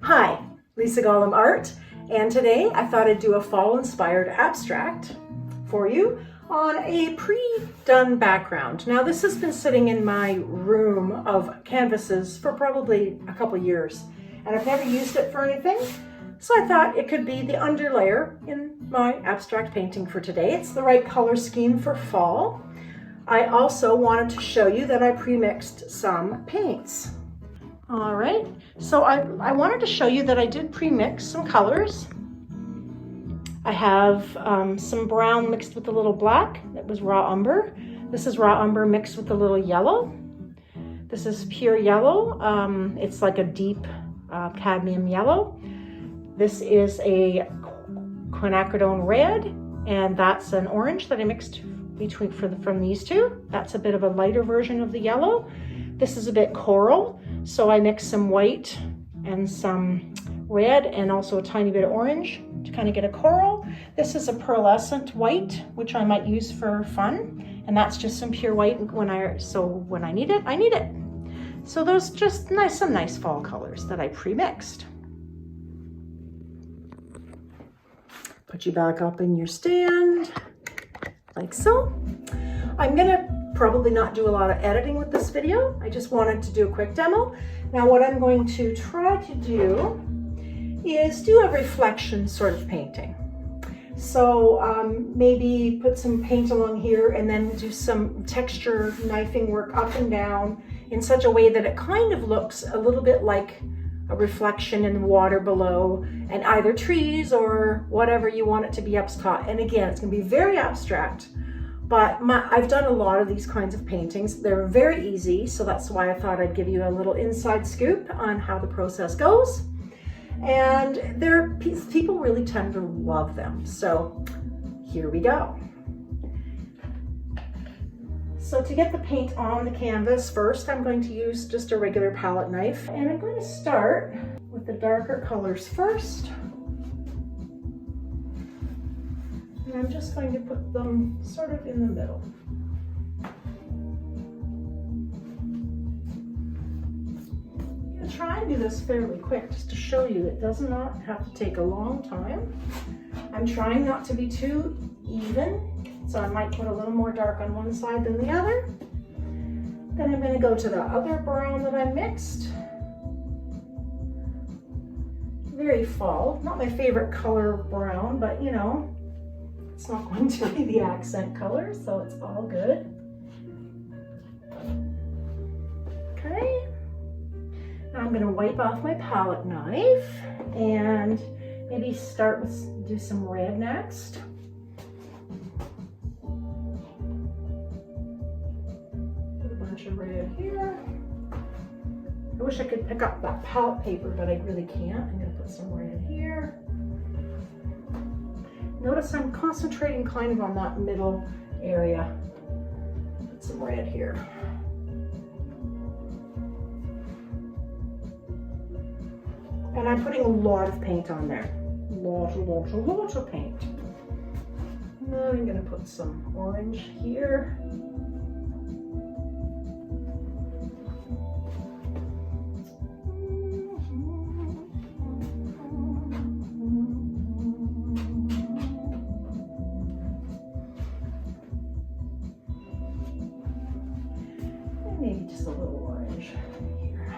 Hi, Lisa Gollum Art, and today I thought I'd do a fall-inspired abstract for you on a pre-done background. Now this has been sitting in my room of canvases for probably a couple years, and I've never used it for anything, so I thought it could be the underlayer in my abstract painting for today. It's the right color scheme for fall. I also wanted to show you that I pre-mixed some paints. All right, so I wanted to show you that I did pre-mix some colors. I have some brown mixed with a little black. That was raw umber. This is raw umber mixed with a little yellow. This is pure yellow. It's like a deep cadmium yellow. This is a quinacridone red, and that's an orange that I mixed from these two. That's a bit of a lighter version of the yellow. This is a bit coral, so I mixed some white and some red and also a tiny bit of orange to kind of get a coral. This is a pearlescent white, which I might use for fun, and that's just some pure white. When I need it, I need it. So those just some nice fall colors that I pre-mixed. Put you back up in your stand, like so. I'm gonna probably not do a lot of editing with this video. I just wanted to do a quick demo. Now what I'm going to try to do is do a reflection sort of painting. So maybe put some paint along here and then do some texture knifing work up and down in such a way that it kind of looks a little bit like a reflection in the water below and either trees or whatever you want it to be up top. And again, it's gonna be very abstract. But I've done a lot of these kinds of paintings. They're very easy, so that's why I thought I'd give you a little inside scoop on how the process goes. And people really tend to love them. So here we go. So to get the paint on the canvas, first I'm going to use just a regular palette knife. And I'm going to start with the darker colors first. I'm just going to put them sort of in the middle. I'm going to try and do this fairly quick just to show you it does not have to take a long time. I'm trying not to be too even, so I might put a little more dark on one side than the other. Then I'm going to go to the other brown that I mixed. Very fall, not my favorite color brown, but you know, it's not going to be the accent color, so it's all good. Okay. Now I'm going to wipe off my palette knife and maybe do some red next. Put a bunch of red here. I wish I could pick up that palette paper, but I really can't. I'm going to put some red here. Notice I'm concentrating kind of on that middle area. Put some red here. And I'm putting a lot of paint on there. Lots of paint. And then I'm going to put some orange here. Maybe just a little orange here.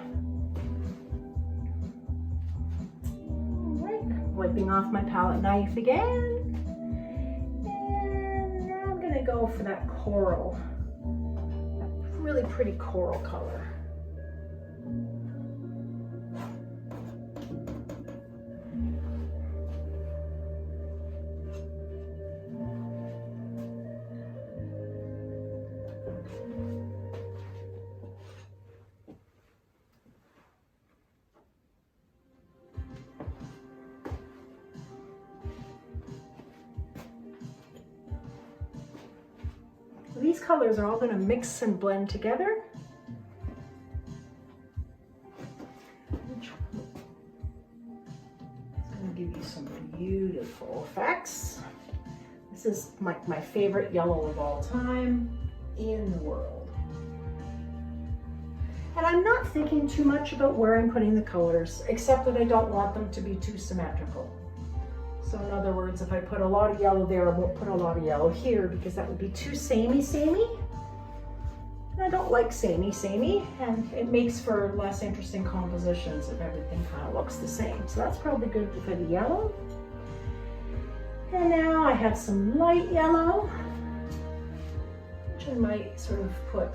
All right, wiping off my palette knife again. And now I'm gonna go for that coral, that really pretty coral color. These colors are all going to mix and blend together. It's going to give you some beautiful effects. This is my favorite yellow of all time in the world. And I'm not thinking too much about where I'm putting the colors, except that I don't want them to be too symmetrical. So in other words, if I put a lot of yellow there, I won't put a lot of yellow here because that would be too samey. And I don't like samey, and it makes for less interesting compositions if everything kind of looks the same. So that's probably good for the yellow. And now I have some light yellow, which I might sort of put.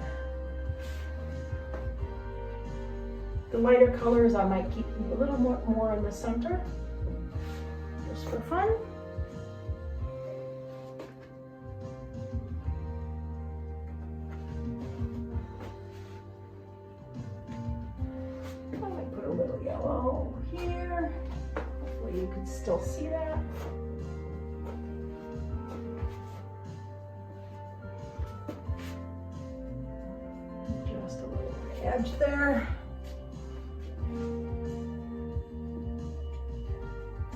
The lighter colors I might keep a little more in the center, just for fun. I might put a little yellow here. Hopefully you can still see that. Just a little edge there.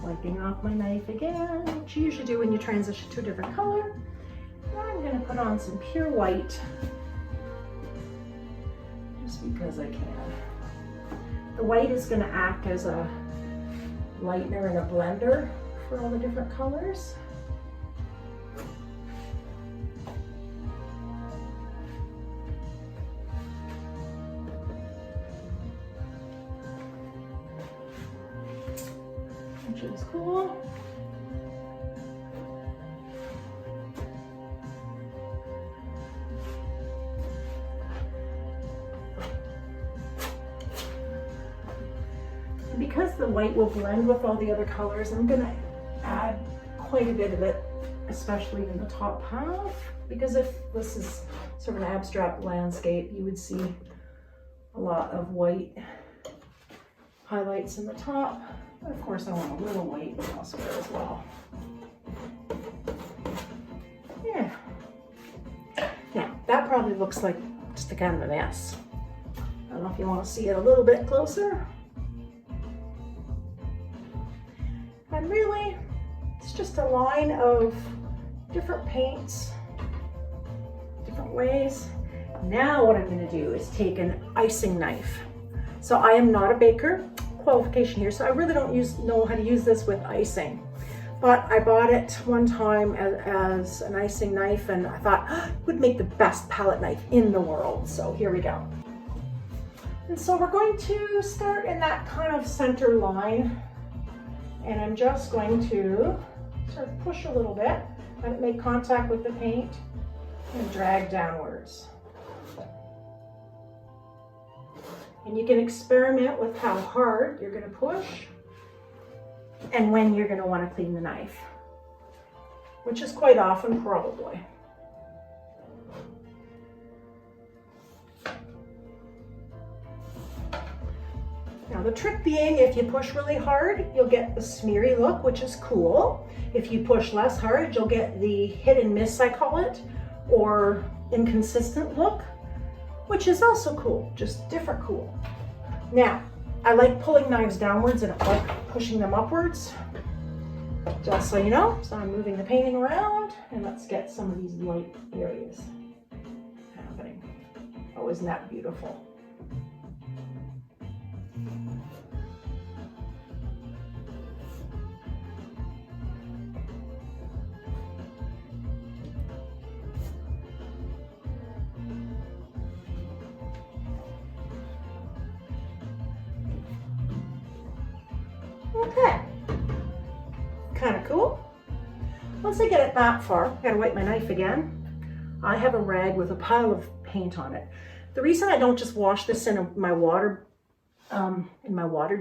Wiping off my knife again, which you usually do when you transition to a different color. Now I'm going to put on some pure white, just because I can. The white is going to act as a lightener and a blender for all the different colors. Which is cool. And because the white will blend with all the other colors, I'm going to add quite a bit of it, especially in the top half, because if this is sort of an abstract landscape, you would see a lot of white highlights in the top. But of course, I want a little white elsewhere as well. Yeah. Now, that probably looks like just a kind of a mess. I don't know if you want to see it a little bit closer. And really, it's just a line of different paints, different ways. Now what I'm going to do is take an icing knife. So I am not a baker. Qualification here, so I really don't know how to use this with icing, but I bought it one time as an icing knife, and I thought it would make the best palette knife in the world. So here we go. And so we're going to start in that kind of center line, and I'm just going to sort of push a little bit, let it make contact with the paint, and drag downwards. And you can experiment with how hard you're going to push and when you're going to want to clean the knife, which is quite often probably. Now the trick being, if you push really hard, you'll get the smeary look, which is cool. If you push less hard, you'll get the hit and miss, I call it, or inconsistent look, which is also cool, just different cool. Now, I like pulling knives downwards and I like pushing them upwards, just so you know. So I'm moving the painting around, and let's get some of these light areas happening. Oh, isn't that beautiful? Okay, kind of cool. Once I get it that far, I gotta wipe my knife again. I have a rag with a pile of paint on it. The reason I don't just wash this in my water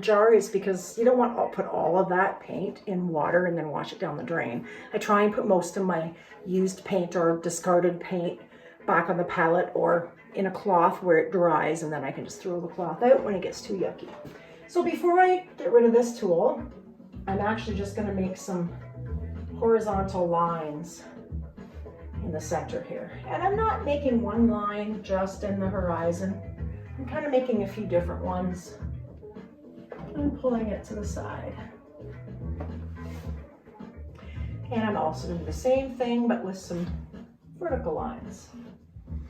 jar is because you don't want to put all of that paint in water and then wash it down the drain. I try and put most of my used paint or discarded paint back on the palette or in a cloth where it dries, and then I can just throw the cloth out when it gets too yucky. So before I get rid of this tool, I'm actually just going to make some horizontal lines in the center here. And I'm not making one line just in the horizon. I'm kind of making a few different ones and pulling it to the side. And I'm also doing the same thing, but with some vertical lines.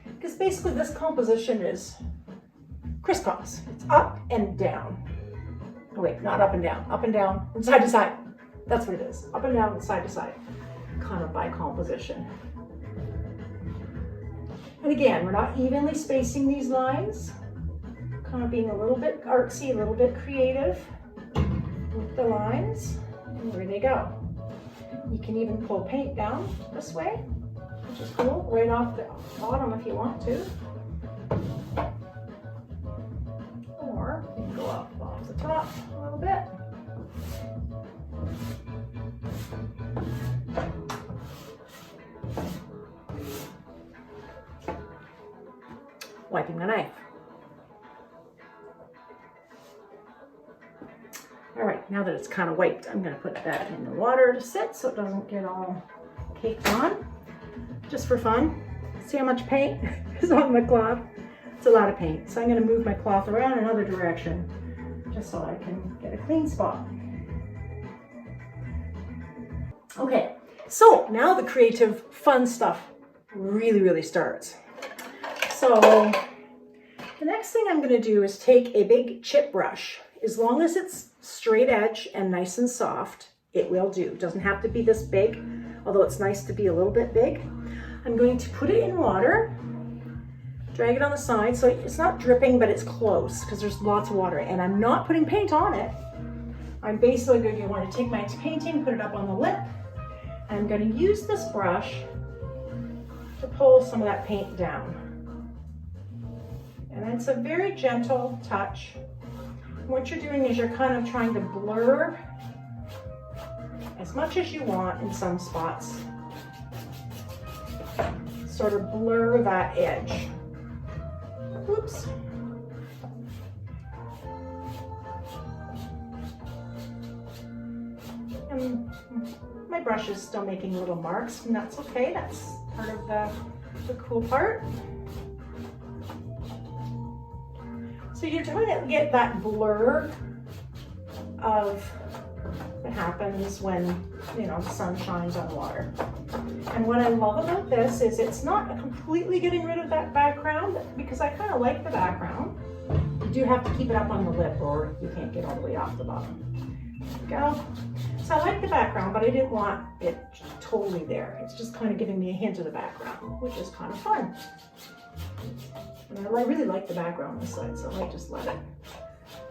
Because basically this composition is crisscross. It's up and down. Oh wait, not up and down, and side to side. That's what it is, up and down, and side to side, kind of by composition. And again, we're not evenly spacing these lines, kind of being a little bit artsy, a little bit creative with the lines, and there they go. You can even pull paint down this way, which is cool, right off the bottom if you want to. Or you can go up off the top a little bit. Wiping the knife. All right, now that it's kind of wiped, I'm going to put that in the water to sit so it doesn't get all caked on, just for fun. See how much paint is on the cloth? It's a lot of paint. So I'm going to move my cloth around another direction just so I can get a clean spot. Okay, so now the creative fun stuff really starts. So the next thing I'm going to do is take a big chip brush. As long as it's straight edge and nice and soft, it will do. It doesn't have to be this big, although it's nice to be a little bit big. I'm going to put it in water, drag it on the side so it's not dripping, but it's close because there's lots of water, and I'm not putting paint on it. I'm basically going to want to take my painting, put it up on the lip. I'm going to use this brush to pull some of that paint down. And it's a very gentle touch. What you're doing is you're kind of trying to blur as much as you want in some spots. Sort of blur that edge. Oops. And my brush is still making little marks, and that's okay. That's part of the cool part. So you're trying to get that blur of what happens when, you know, the sun shines on water. And what I love about this is it's not completely getting rid of that background, because I kind of like the background. You do have to keep it up on the lip or you can't get all the way off the bottom. There we go. So I like the background, but I didn't want it totally there. It's just kind of giving me a hint of the background, which is kind of fun. And I really like the background on this side, so I might just let it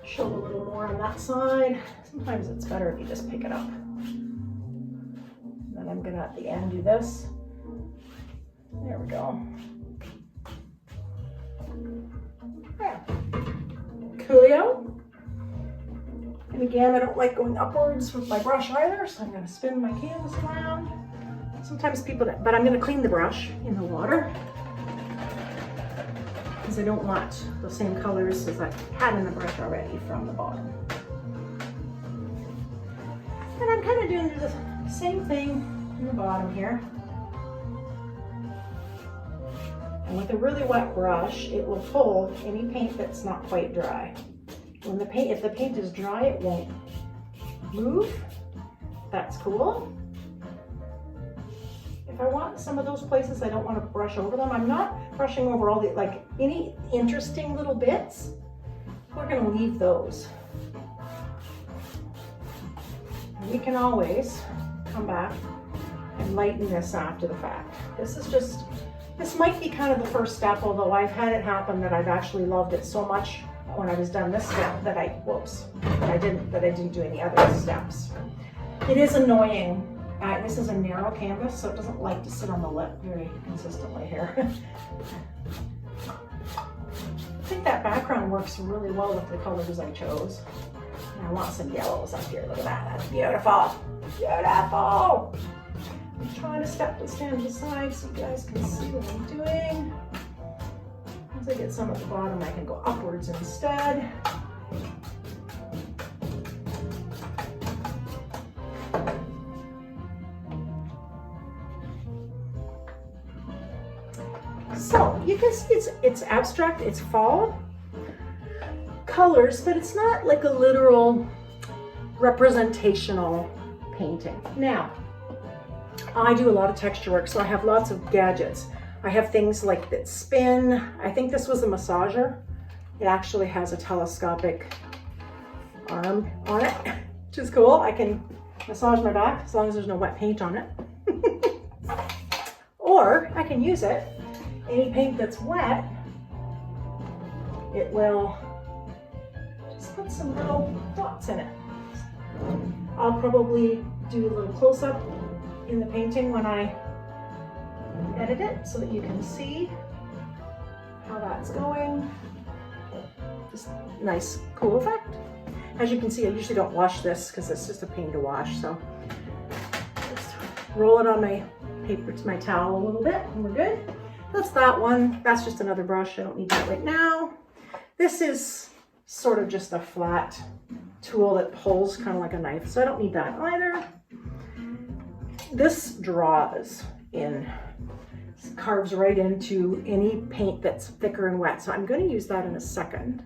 show a little more on that side. Sometimes it's better if you just pick it up. And then I'm gonna at the end do this. There we go. Yeah. Coolio. And again, I don't like going upwards with my brush either, so I'm gonna spin my canvas around. Sometimes people, but I'm gonna clean the brush in the water, because I don't want the same colors as I had in the brush already from the bottom. And I'm kind of doing the same thing in the bottom here. And with a really wet brush, it will pull any paint that's not quite dry. When the paint, if the paint is dry, it won't move. That's cool. If I want some of those places, I don't want to brush over them. I'm not brushing over all the, like, any interesting little bits. We're going to leave those. And we can always come back and lighten this after the fact. This might be kind of the first step, although I've had it happen that I've actually loved it so much when I was done this step that I didn't do any other steps. It is annoying. This is a narrow canvas, so it doesn't like to sit on the lip very consistently here. I think that background works really well with the colors I chose. And I want some yellows up here. Look at that. That's beautiful. Beautiful. I'm trying to stand to the side so you guys can see what I'm doing. Once I get some at the bottom, I can go upwards instead. So you can see it's abstract, it's fall colors, but it's not like a literal representational painting. Now, I do a lot of texture work, so I have lots of gadgets. I have things like that spin. I think this was a massager. It actually has a telescopic arm on it, which is cool. I can massage my back as long as there's no wet paint on it. Or I can use it, any paint that's wet, it will just put some little dots in it. I'll probably do a little close-up in the painting when I edit it so that you can see how that's going. Just nice, cool effect. As you can see, I usually don't wash this because it's just a pain to wash, so just roll it on my paper to my towel a little bit and we're good. That's that one. That's just another brush. I don't need that right now. This is sort of just a flat tool that pulls kind of like a knife, so I don't need that either. This draws in, carves right into any paint that's thicker and wet, so I'm going to use that in a second.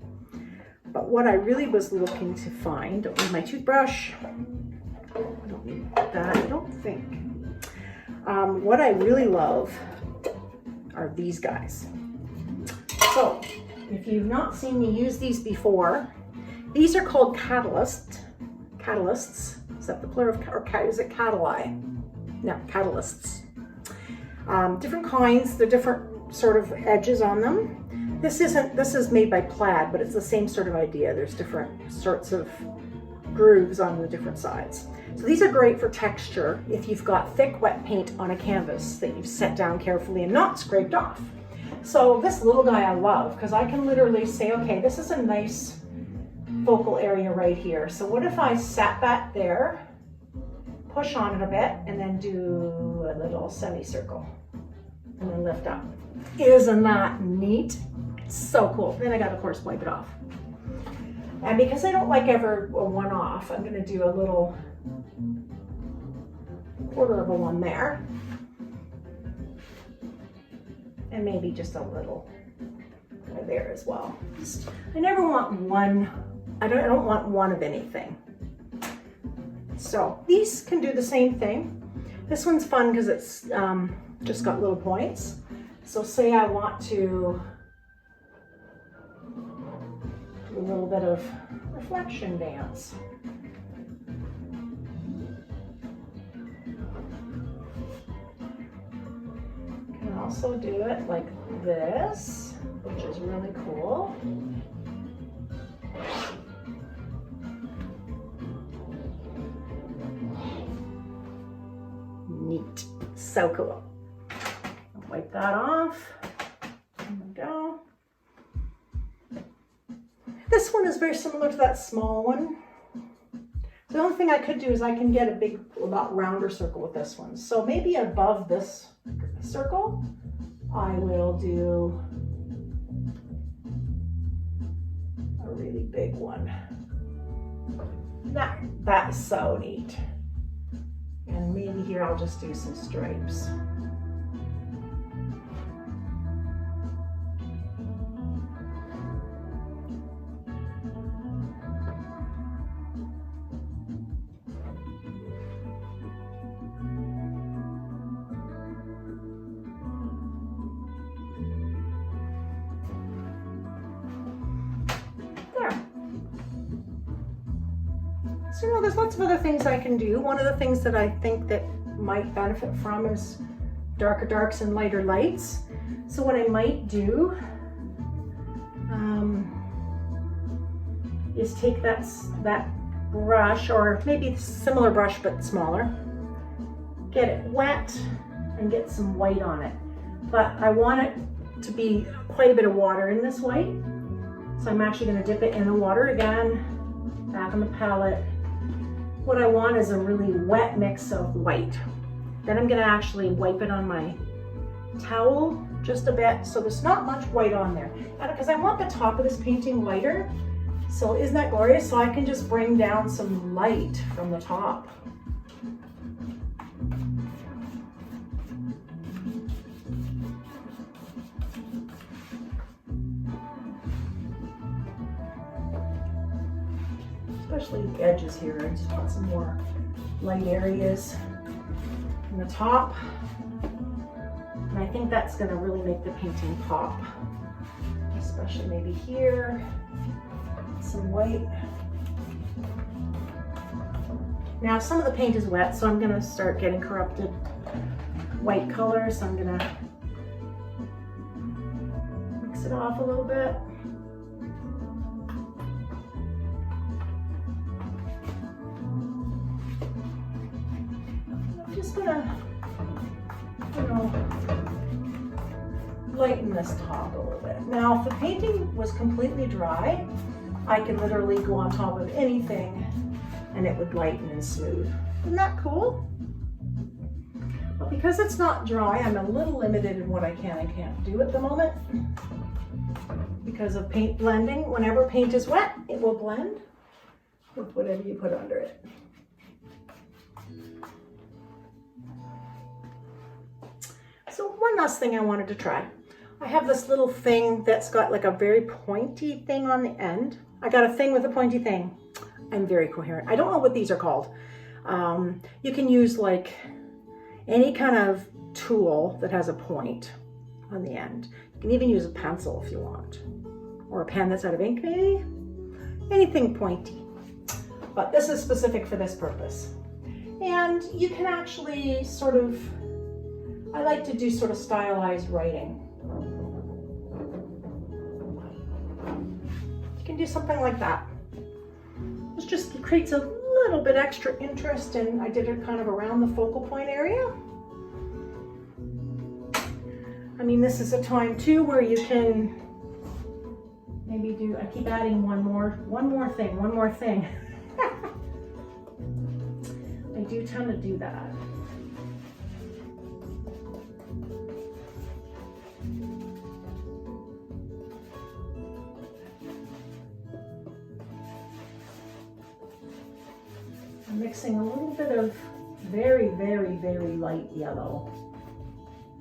But what I really was looking to find, don't need my toothbrush, I don't need that, I don't think. What I really love are these guys. So if you've not seen me use these before, these are called catalysts. Is that the plural of, or is it catalyst? No, catalysts. Different kinds, they're different sort of edges on them. This is made by Plaid, but it's the same sort of idea. There's different sorts of grooves on the different sides. So these are great for texture if you've got thick wet paint on a canvas that you've set down carefully and not scraped off. So this little guy I love because I can literally say, okay, this is a nice focal area right here. So what if I set that there, push on it a bit, and then do a little semicircle and then lift up. Isn't that neat? So cool. Then I got to, of course, wipe it off. And because I don't like ever a one-off, I'm going to do a little quarter of a one there. And maybe just a little right there as well. I never want one, I don't want one of anything. So these can do the same thing. This one's fun because it's just got little points. So say I want to do a little bit of reflection dance. Can also do it like this, which is really cool. Neat. So cool. I'll wipe that off. There we go. This one is very similar to that small one. The only thing I could do is I can get a big, a lot rounder circle with this one. So maybe above this circle, I will do a really big one. That's so neat. And maybe here I'll just do some stripes. So, you know, there's lots of other things I can do. One of the things that I think that might benefit from is darker darks and lighter lights. So what I might do is take that brush, or maybe a similar brush but smaller, get it wet and get some white on it. But I want it to be quite a bit of water in this white. So I'm actually going to dip it in the water again, back on the palette. What I want is a really wet mix of white. Then I'm going to actually wipe it on my towel just a bit so there's not much white on there. Because I want the top of this painting lighter. So isn't that glorious? So I can just bring down some light from the top. Especially the edges here. I just want some more light areas in the top. And I think that's going to really make the painting pop. Just especially maybe here, some white. Now some of the paint is wet, so I'm gonna start getting corrupted white color, so I'm gonna mix it off a little bit. I'm just gonna, lighten this top a little bit. Now, if the painting was completely dry, I could literally go on top of anything and it would lighten and smooth. Isn't that cool? But because it's not dry, I'm a little limited in what I can and can't do at the moment. Because of paint blending, whenever paint is wet, it will blend with whatever you put under it. So one last thing I wanted to try. I have this little thing that's got like a very pointy thing on the end. I got a thing with a pointy thing. I'm very coherent. I don't know what these are called. You can use like any kind of tool that has a point on the end. You can even use a pencil if you want, or a pen that's out of ink maybe. Anything pointy. But this is specific for this purpose. And you can actually sort of, I like to do sort of stylized writing. You can do something like that. It just creates a little bit extra interest, and I did it kind of around the focal point area. I mean, this is a time too where you can maybe do, I keep adding one more thing. I do tend to do that. I'm mixing a little bit of very, very, very light yellow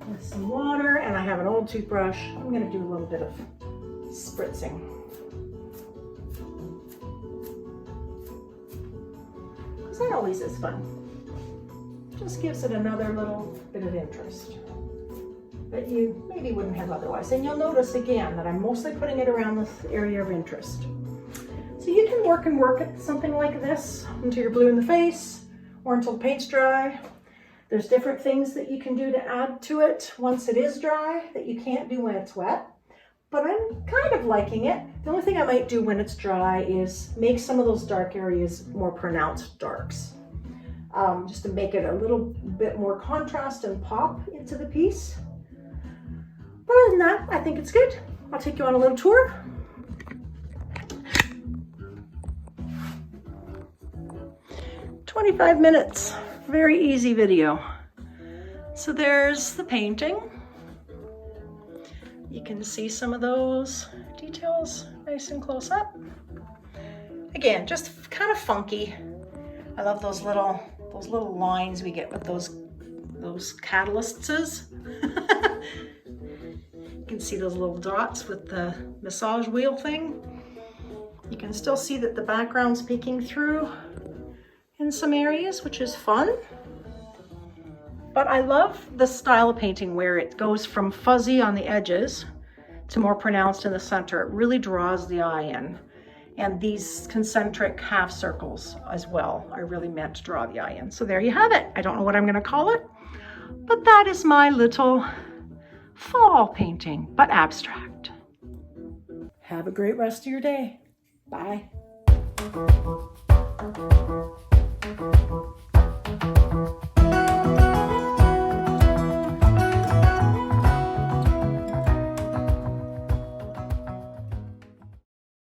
with some water, and I have an old toothbrush. I'm going to do a little bit of spritzing. Because that always is fun. Just gives it another little bit of interest that you maybe wouldn't have otherwise. And you'll notice again that I'm mostly putting it around this area of interest. So you can work at something like this until you're blue in the face or until the paint's dry. There's different things that you can do to add to it once it is dry that you can't do when it's wet. But I'm kind of liking it. The only thing I might do when it's dry is make some of those dark areas more pronounced darks. Just to make it a little bit more contrast and pop into the piece. But other than that, I think it's good. I'll take you on a little tour. "25 minutes, very easy video." So there's the painting. You can see some of those details nice and close up. Again, just kind of funky. I love those little lines we get with those catalysts. You can see those little dots with the massage wheel thing. You can still see that the background's peeking through in some areas, which is fun. But I love the style of painting where it goes from fuzzy on the edges to more pronounced in the center. It really draws the eye in. And these concentric half circles as well are really meant to draw the eye in. So there you have it. I don't know what I'm going to call it, but that is my little fall painting, but abstract. Have a great rest of your day. Bye.